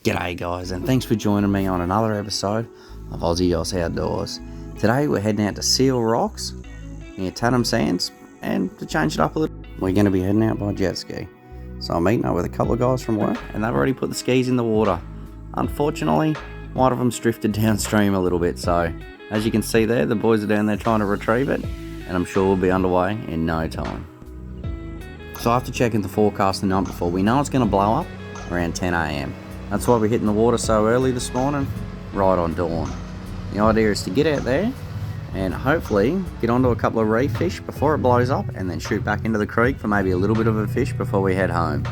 G'day guys, and thanks for joining me on another episode of Aussie Oz Outdoors. Today we're heading out to Seal Rocks near Tatham Sands, and to change it up a little, we're going to be heading out by jet ski. So I'm meeting up with a couple of guys from work, and they've already put the skis in the water. Unfortunately, one of them's drifted downstream a little bit, so as you can see there, the boys are down there trying to retrieve it, and I'm sure we'll be underway in no time. So after checking the forecast the night before, we know it's going to blow up around 10 AM. That's why we're hitting the water so early this morning, right on dawn. The idea is to get out there and hopefully get onto a couple of reef fish before it blows up, and then shoot back into the creek for maybe a little bit of a fish before we head home.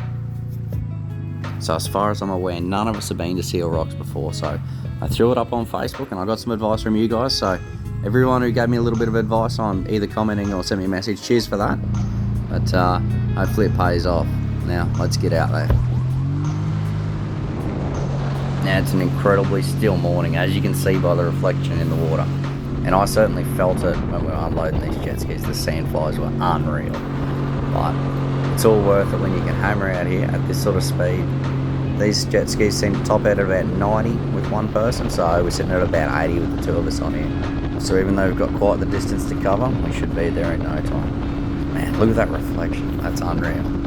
So as far as I'm aware, none of us have been to Seal Rocks before, so I threw it up on Facebook and I got some advice from you guys. So everyone who gave me a little bit of advice on either commenting or sending me a message, cheers for that. But hopefully it pays off. Now let's get out there. Now it's an incredibly still morning, as you can see by the reflection in the water, and I certainly felt it when we were unloading these jet skis. The sand flies were unreal, but it's all worth it when you can hammer out here at this sort of speed. These jet skis seem to top out at about 90 with one person, so we're sitting at about 80 with the two of us on here. So even though we've got quite the distance to cover, we should be there in no time. Man, look at that reflection, that's unreal.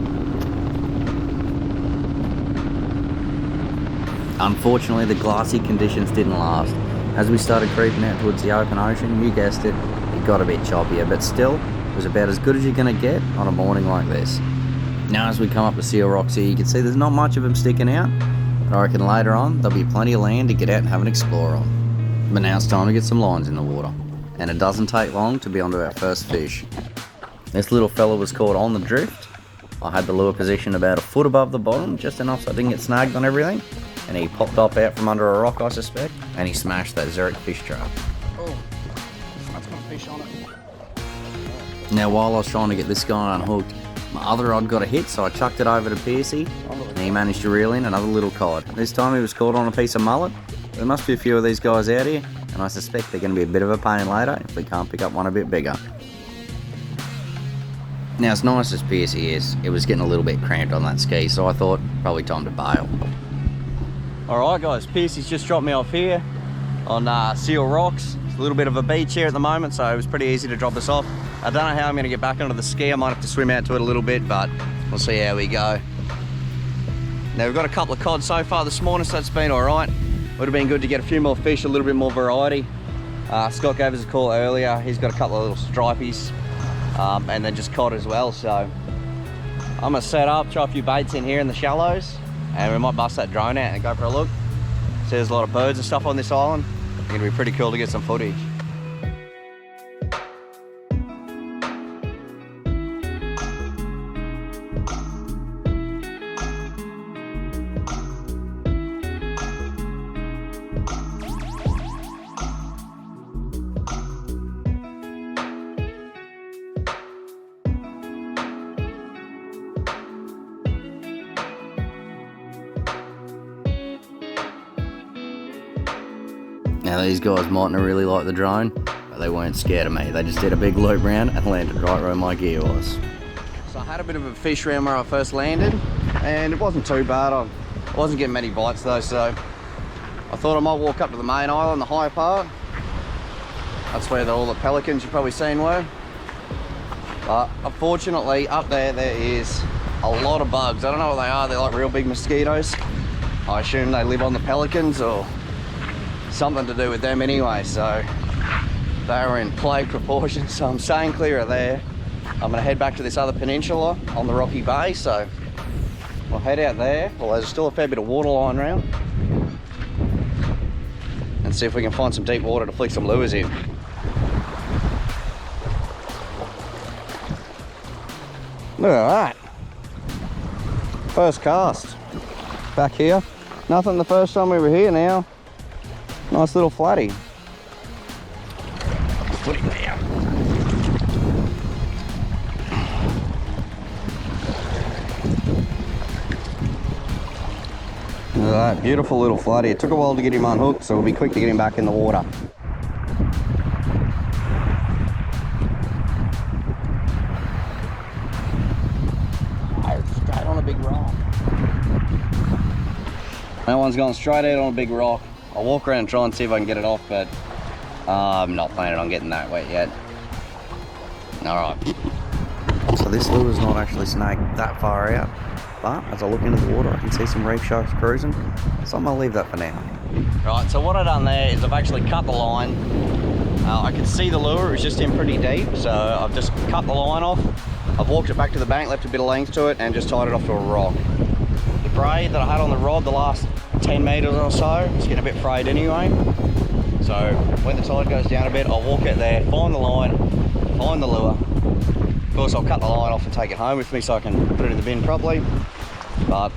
Unfortunately, the glassy conditions didn't last. As we started creeping out towards the open ocean, you guessed it, it got a bit choppier, but still, it was about as good as you're going to get on a morning like this. Now as we come up to Seal Rocks here, you can see there's not much of them sticking out, but I reckon later on, there'll be plenty of land to get out and have an explore on. But now it's time to get some lines in the water, and it doesn't take long to be onto our first fish. This little fella was caught on the drift. I had the lure positioned about a foot above the bottom, just enough so I didn't get snagged on everything. And he popped up out from under a rock, I suspect, and he smashed that Zurich fish trap. Oh, that's got a fish on it. Now while I was trying to get this guy unhooked, my other rod got a hit, so I chucked it over to Piercy, and he managed to reel in another little cod. This time he was caught on a piece of mullet. There must be a few of these guys out here, and I suspect they're going to be a bit of a pain later if we can't pick up one a bit bigger. Now as nice as Piercy is, it was getting a little bit cramped on that ski, so I thought probably time to bail. Alright guys, Piercy's just dropped me off here on Seal Rocks. It's a little bit of a beach here at the moment, so it was pretty easy to drop us off. I don't know how I'm going to get back onto the ski. I might have to swim out to it a little bit, but we'll see how we go. Now we've got a couple of cod so far this morning, so it's been alright. Would have been good to get a few more fish, a little bit more variety. Scott gave us a call earlier. He's got a couple of little stripies, and then just cod as well. So I'm going to set up, try a few baits in here in the shallows, and we might bust that drone out and go for a look. See, there's a lot of birds and stuff on this island. It's going to be pretty cool to get some footage. Now these guys mightn't have really liked the drone, but they weren't scared of me. They just did a big loop round and landed right where my gear was. So I had a bit of a fish round where I first landed, and it wasn't too bad. I wasn't getting many bites though, so I thought I might walk up to the main island, the high part. That's where all the pelicans you've probably seen were. But unfortunately up there is a lot of bugs. I don't know what they are. They're like real big mosquitoes. I assume they live on the pelicans or something to do with them anyway, so they were in plague proportions, so I'm staying clear of there. I'm going to head back to this other peninsula on the Rocky Bay, so we'll head out there. Well, there's still a fair bit of water lying around, and see if we can find some deep water to flick some lures in. Look at that. First cast back here. Nothing the first time we were here. Now nice little flatty. Put him down. Look at that, beautiful little flatty. It took a while to get him unhooked, so we'll be quick to get him back in the water. Straight on a big rock. That one's going straight out on a big rock. I'll walk around and try and see if I can get it off, but I'm not planning on getting that wet yet. Alright. So this lure's not actually snagged that far out, but as I look into the water I can see some reef sharks cruising, so I'm going to leave that for now. Right, so what I've done there is I've actually cut the line. I could see the lure, it was just in pretty deep, so I've just cut the line off. I've walked it back to the bank, left a bit of length to it, and just tied it off to a rock. The braid that I had on the rod the last 10 metres or so, it's getting a bit frayed anyway. So when the tide goes down a bit, I'll walk out there, find the line, find the lure. Of course I'll cut the line off and take it home with me so I can put it in the bin properly. But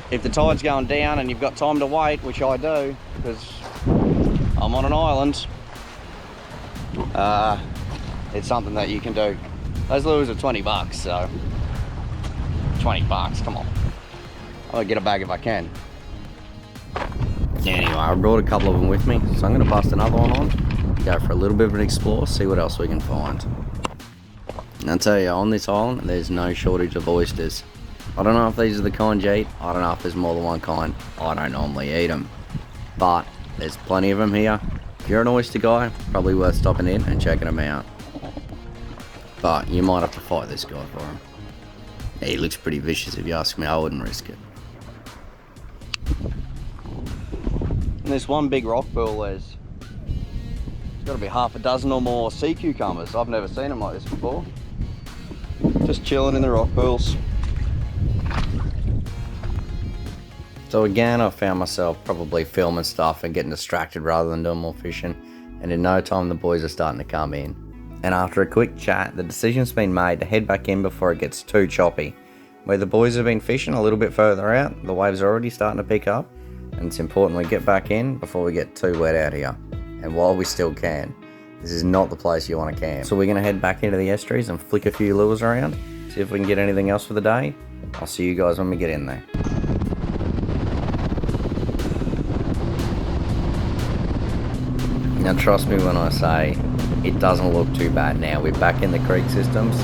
if the tide's going down and you've got time to wait, which I do, because I'm on an island, it's something that you can do. Those lures are 20 bucks, so 20 bucks, come on. I'll get a bag if I can. Anyway, I brought a couple of them with me, so I'm going to bust another one on, go for a little bit of an explore, see what else we can find. And I'll tell you, on this island, there's no shortage of oysters. I don't know if these are the kind you eat, I don't know if there's more than one kind, I don't normally eat them. But there's plenty of them here. If you're an oyster guy, probably worth stopping in and checking them out. But you might have to fight this guy for him. He looks pretty vicious if you ask me, I wouldn't risk it. And this one big rock pool, there's got to be half a dozen or more sea cucumbers. I've never seen them like this before. Just chilling in the rock pools. So again, I found myself probably filming stuff and getting distracted rather than doing more fishing. And in no time, the boys are starting to come in. And after a quick chat, the decision's been made to head back in before it gets too choppy. Where the boys have been fishing a little bit further out, the waves are already starting to pick up. And it's important we get back in before we get too wet out here. And while we still can, this is not the place you want to camp. So we're going to head back into the estuaries and flick a few lures around, see if we can get anything else for the day. I'll see you guys when we get in there. Now trust me when I say, it doesn't look too bad now. We're back in the creek systems,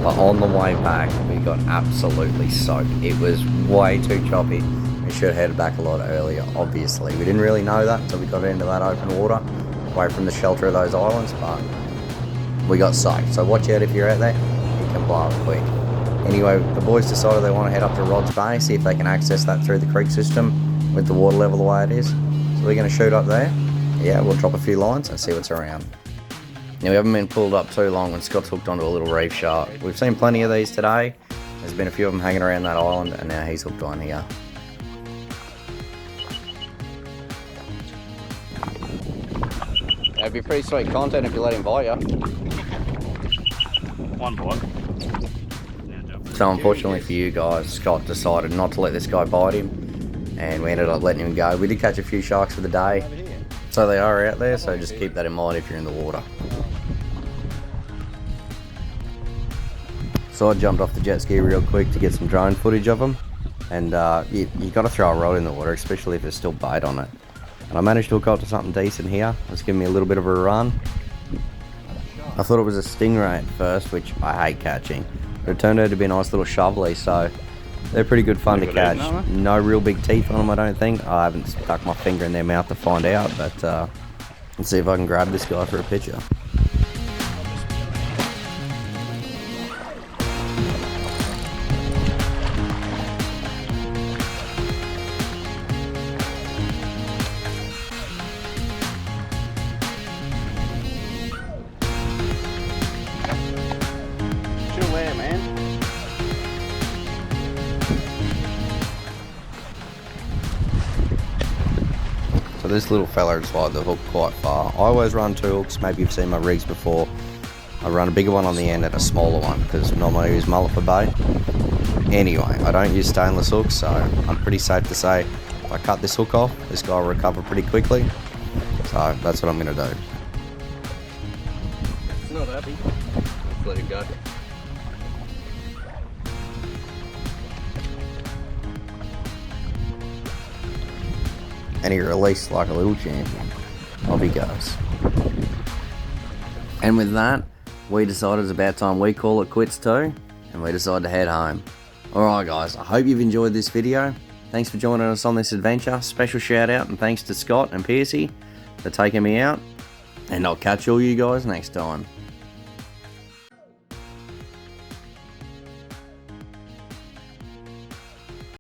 but on the way back, we got absolutely soaked. It was way too choppy. We should have headed back a lot earlier, obviously. We didn't really know that until we got into that open water, away from the shelter of those islands, but we got soaked. So watch out if you're out there, you can blow it quick. Anyway, the boys decided they want to head up to Rod's Bay, see if they can access that through the creek system with the water level the way it is. So we're going to shoot up there. Yeah, we'll drop a few lines and see what's around. Now we haven't been pulled up too long when Scott's hooked onto a little reef shark. We've seen plenty of these today. There's been a few of them hanging around that island, and now he's hooked on here. It'd be pretty sweet content if you let him bite you. One bite. So unfortunately for you guys, Scott decided not to let this guy bite him, and we ended up letting him go. We did catch a few sharks for the day, so they are out there, so just keep that in mind if you're in the water. So I jumped off the jet ski real quick to get some drone footage of them, and you got to throw a rod in the water, especially if there's still bait on it. And I managed to hook up to something decent here. It's giving me a little bit of a run. I thought it was a stingray at first, which I hate catching, but it turned out to be a nice little shovelly, so they're pretty good fun to catch. No real big teeth on them, I don't think. I haven't stuck my finger in their mouth to find out, but let's see if I can grab this guy for a picture. Chill there, man. So this little fella has slid the hook quite far. I always run two hooks, maybe you've seen my rigs before. I run a bigger one on the end and a smaller one, because normally I use mullet for bait. Anyway, I don't use stainless hooks, so I'm pretty safe to say if I cut this hook off, this guy will recover pretty quickly. So that's what I'm going to do. He's not happy. Let's let him go. And he released like a little champion. Off he goes. And with that, we decided it's about time we call it quits too, and we decided to head home. Alright guys, I hope you've enjoyed this video. Thanks for joining us on this adventure. Special shout out and thanks to Scott and Piercy for taking me out. And I'll catch all you guys next time.